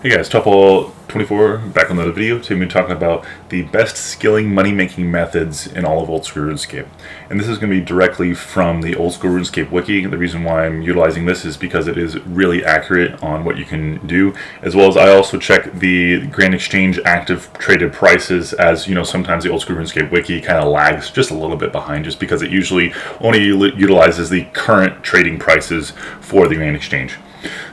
Hey guys, Tuffle24 back on another video. Today we're talking about the best skilling money-making methods in all of old school RuneScape. And this is going to be directly from the old school RuneScape wiki. The reason why I'm utilizing this is because it is really accurate on what you can do, as well as I also check the Grand Exchange active traded prices, as you know, sometimes the old school RuneScape wiki kind of lags just a little bit behind, just because it usually only utilizes the current trading prices for the Grand Exchange.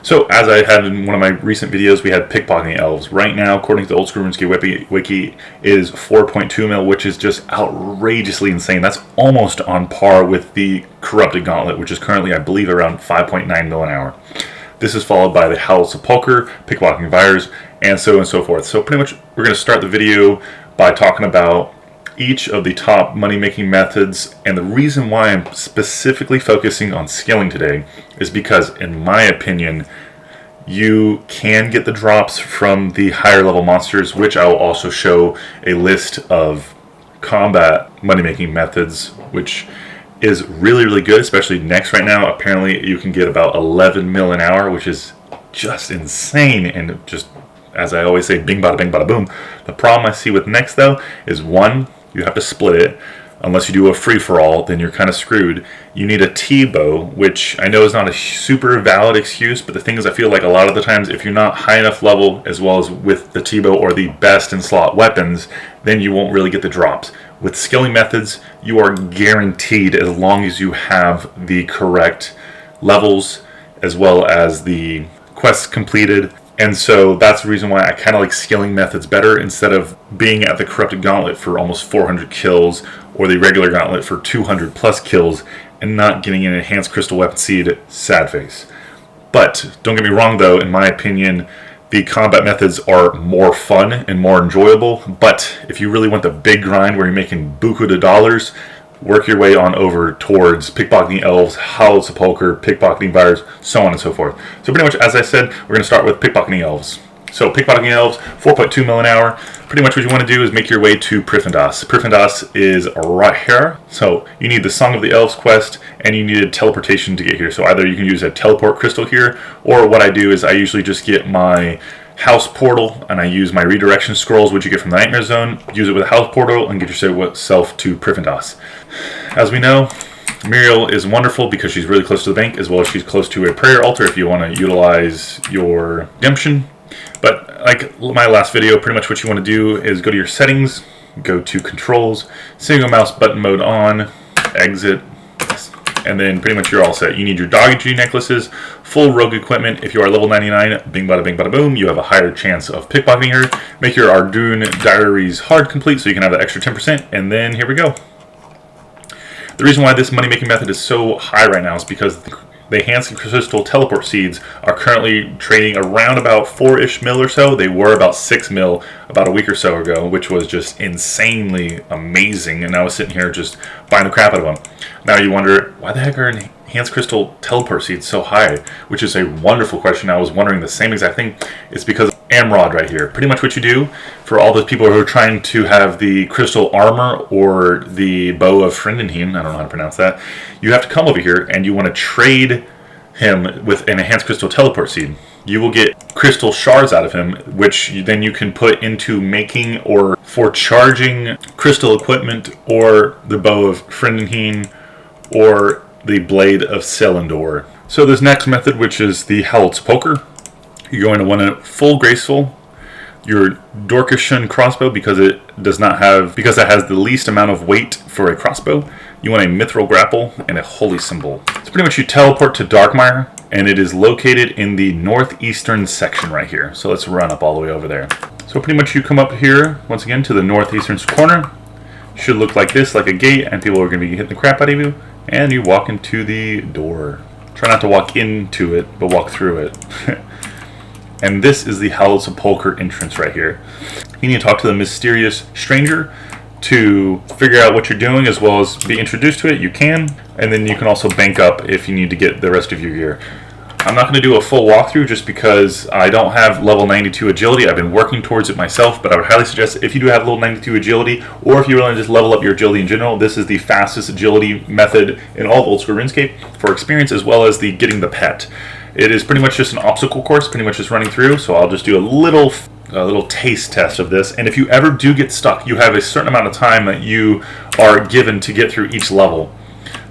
So, as I had in one of my recent videos, we had Pickpocketing elves. Right now, according to the old school RuneScape wiki, is 4.2 mil, which is just outrageously insane. That's almost on par with the Corrupted Gauntlet, which is currently, I believe, around 5.9 mil an hour. This is followed by the Howled Sepulchre, Pickpocketing vyres, and so forth. So pretty much, we're going to start the video by talking about each of the top money-making methods, and the reason why I'm specifically focusing on scaling today is because, in my opinion, you can get the drops from the higher level monsters, which I will also show a list of combat money-making methods, which is really good, especially next right now. Apparently you can get about 11 mil an hour, which is just insane, and just, as I always say, bing bada boom. The problem I see with next, though, is one, you have to split it. Unless you do a free-for-all, then you're kind of screwed. You need a T-bow, which I know is not a super valid excuse, but the thing is, I feel like a lot of the times, if you're not high enough level, as well as with the T-bow or the best in slot weapons, then you won't really get the drops. With skilling methods, you are guaranteed, as long as you have the correct levels, as well as the quests completed. And so that's the reason why I kind of like skilling methods better, instead of being at the Corrupted Gauntlet for almost 400 kills or the regular Gauntlet for 200 plus kills and not getting an Enhanced Crystal Weapon Seed. Sad face. But don't get me wrong, though, in my opinion, the combat methods are more fun and more enjoyable. But if you really want the big grind where you're making buku de dollars, work your way on over towards Pickpocketing elves, Howled Sepulchre, Pickpocketing vyres, so on and so forth. So pretty much, as I said, we're going to start with Pickpocketing elves. So Pickpocketing elves, 4.2 mil an hour. Pretty much what you want to do is make your way to Prifendas. Prifendas is right here. So you need the Song of the Elves quest, and you need a teleportation to get here. So either you can use a teleport crystal here, or what I do is I usually just get my house portal, and I use my redirection scrolls, which you get from the Nightmare Zone. Use it with a house portal and get yourself to Prifendas. As we know, Muriel is wonderful because she's really close to the bank, as well as she's close to a prayer altar if you want to utilize your redemption. But like my last video, pretty much what you want to do is go to your settings, go to controls, single mouse button mode on, exit, and then pretty much you're all set. You need your doggy necklaces, full rogue equipment. If you are level 99, bing bada boom, you have a higher chance of pickpocketing her. Make your Ardoon diaries hard complete so you can have the extra 10%, and then here we go. The reason why this money-making method is so high right now is because the Enhanced Crystal Teleport Seeds are currently trading around about 4-ish mil or so. They were about 6 mil about a week or so ago, which was just insanely amazing. And I was sitting here just buying the crap out of them. Now you wonder, why the heck are Enhanced Crystal Teleport Seeds so high? Which is a wonderful question. I was wondering the same exact thing. It's because of Amrod right here. Pretty much what you do for all those people who are trying to have the crystal armor or the bow of Frendenheim, I don't know how to pronounce that, you have to come over here and you want to trade him with an Enhanced Crystal Teleport Seed. You will get crystal shards out of him, which then you can put into making or for charging crystal equipment, or the bow of Frendenheim, or the blade of Selendor. So this next method, which is the Howled Sepulchre, you're going to want a full graceful, your Dorkishun crossbow, because it has the least amount of weight for a crossbow. You want a mithril grapple and a holy symbol. So pretty much you teleport to Darkmire, and it is located in the northeastern section right here. So let's run up all the way over there. So pretty much you come up here once again to the northeastern corner. Should look like this, like a gate, and people are going to be hitting the crap out of you. And you walk into the door. Try not to walk into it, but walk through it. And this is the Howled Sepulchre entrance right here. You need to talk to the mysterious stranger to figure out what you're doing, as well as be introduced to it. You can, and then you can also bank up if you need to get the rest of your gear. I'm not going to do a full walkthrough just because I don't have level 92 agility. I've been working towards it myself, but I would highly suggest, if you do have level 92 agility, or if you want to just level up your agility in general, this is the fastest agility method in all of old school RuneScape for experience, as well as the getting the pet. It is pretty much just an obstacle course, pretty much just running through. So I'll just do a little taste test of this. And if you ever do get stuck, you have a certain amount of time that you are given to get through each level.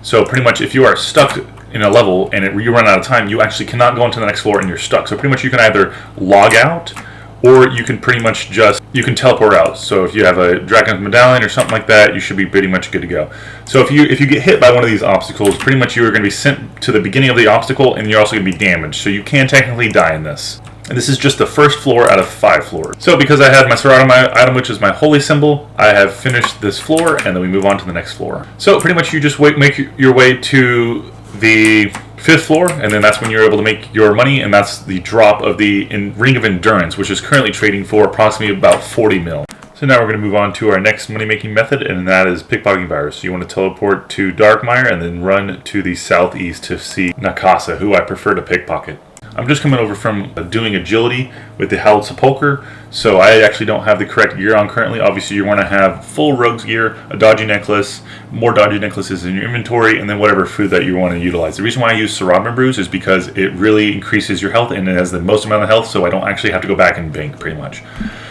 So pretty much if you are stuck in a level and you run out of time, you actually cannot go into the next floor and you're stuck. So pretty much you can either log out, or you can pretty much you can teleport out. So if you have a dragon's medallion or something like that, you should be pretty much good to go. So if you get hit by one of these obstacles, pretty much you are going to be sent to the beginning of the obstacle and you're also going to be damaged. So you can technically die in this. And this is just the first floor out of 5 floors. So because I had my Seratum item, which is my holy symbol, I have finished this floor, and then we move on to the next floor. So pretty much you just make your way to the 5th floor, and then that's when you're able to make your money, and that's the drop of the Ring of Endurance, which is currently trading for approximately about 40 mil. So now we're going to move on to our next money-making method, and that is pickpocketing vyres. So you want to teleport to Darkmire and then run to the southeast to see Nakasa, who I prefer to pickpocket. I'm just coming over from doing agility with the Howled Sepulchre, so I actually don't have the correct gear on currently. Obviously, you want to have full rogue's gear, a dodgy necklace, more dodgy necklaces in your inventory, and then whatever food that you want to utilize. The reason why I use Seratum Brews is because it really increases your health, and it has the most amount of health, so I don't actually have to go back and bank pretty much.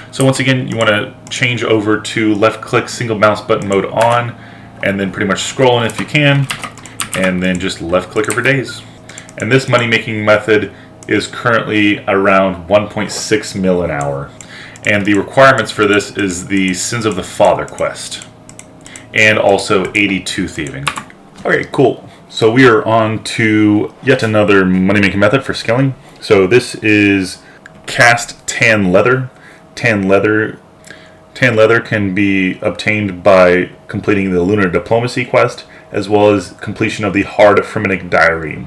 So once again, you want to change over to left-click single mouse button mode on, and then pretty much scroll in if you can, and then just left-click over days. And this money-making method is currently around 1.6 mil an hour. And the requirements for this is the Sins of the Father quest. And also 82 thieving. Okay, cool. So we are on to yet another money-making method for skilling. So this is cast tan leather. Tan leather can be obtained by completing the Lunar Diplomacy quest, as well as completion of the Hard Fremennik Diary.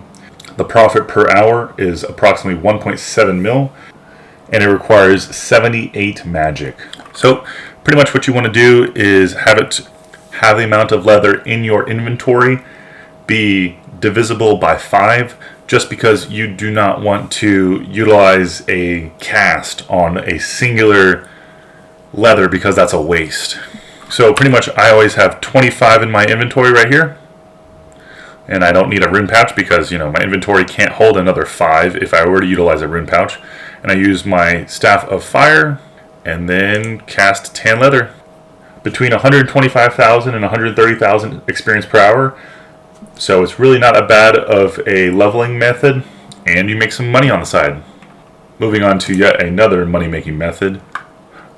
The profit per hour is approximately 1.7 mil, and it requires 78 magic. So pretty much what you want to do is have the amount of leather in your inventory be divisible by 5, just because you do not want to utilize a cast on a singular leather, because that's a waste. So pretty much I always have 25 in my inventory right here. And I don't need a rune pouch because, you know, my inventory can't hold another 5 if I were to utilize a rune pouch. And I use my Staff of Fire and then cast tan leather. Between 125,000 and 130,000 experience per hour. So it's really not a bad of a leveling method, and you make some money on the side. Moving on to yet another money-making method,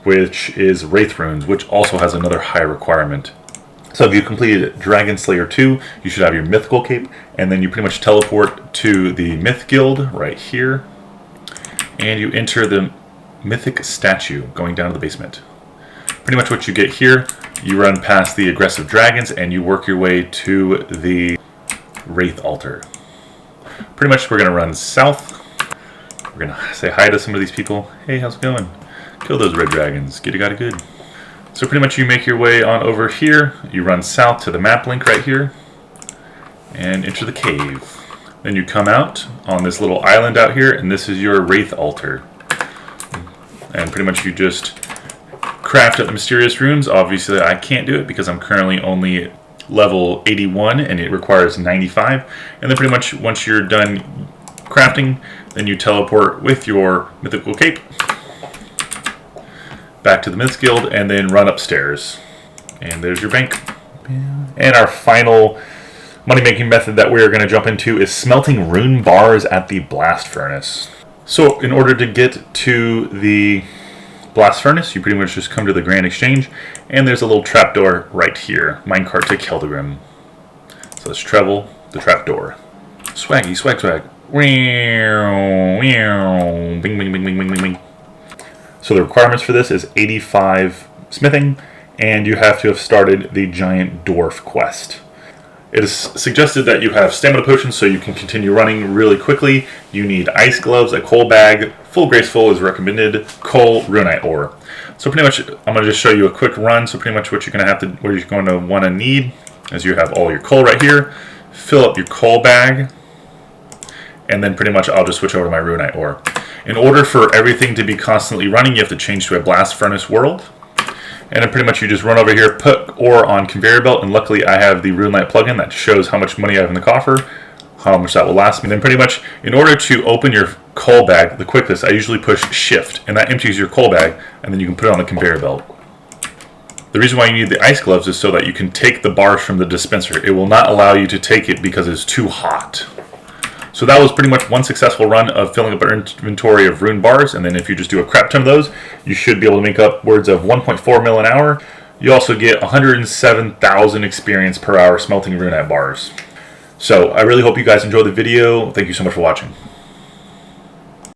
which is Wraith Runes, which also has another high requirement. So if you completed Dragon Slayer 2, you should have your mythical cape, and then you pretty much teleport to the Myth Guild right here, and you enter the Mythic Statue going down to the basement. Pretty much what you get here, you run past the aggressive dragons, and you work your way to the Wraith Altar. Pretty much we're going to run south. We're going to say hi to some of these people. Hey, how's it going? Kill those red dragons. Get it, got it good. So pretty much you make your way on over here, you run south to the map link right here, and enter the cave. Then you come out on this little island out here, and this is your Wraith Altar. And pretty much you just craft up the mysterious runes. Obviously I can't do it because I'm currently only level 81 and it requires 95. And then pretty much once you're done crafting, then you teleport with your mythical cape back to the Myth Guild, and then run upstairs. And there's your bank. And our final money-making method that we're going to jump into is smelting rune bars at the blast furnace. So in order to get to the blast furnace, you pretty much just come to the Grand Exchange, and there's a little trapdoor right here. Minecart to Keldegrim. So let's travel the trapdoor. Swaggy, swag, swag. Bing, bing, bing, bing, bing, bing, bing. So the requirements for this is 85 smithing, and you have to have started the giant dwarf quest. It is suggested that you have stamina potions so you can continue running really quickly. You need ice gloves, a coal bag, full graceful is recommended, coal, runite ore. So pretty much I'm going to just show you a quick run. So pretty much what you're going to want to need is you have all your coal right here. Fill up your coal bag, and then pretty much I'll just switch over to my runite ore. In order for everything to be constantly running, you have to change to a blast furnace world. And then pretty much you just run over here, put ore on conveyor belt, and luckily I have the RuneLight plugin that shows how much money I have in the coffer. how much that will last me. Then pretty much, in order to open your coal bag the quickest, I usually push shift, and that empties your coal bag, and then you can put it on a conveyor belt. The reason why you need the ice gloves is so that you can take the bars from the dispenser. It will not allow you to take it because it's too hot. So that was pretty much one successful run of filling up our inventory of rune bars, and then if you just do a crap ton of those, you should be able to make upwards of 1.4 mil an hour. You also get 107,000 experience per hour smelting rune at bars. So I really hope you guys enjoyed the video. Thank you so much for watching.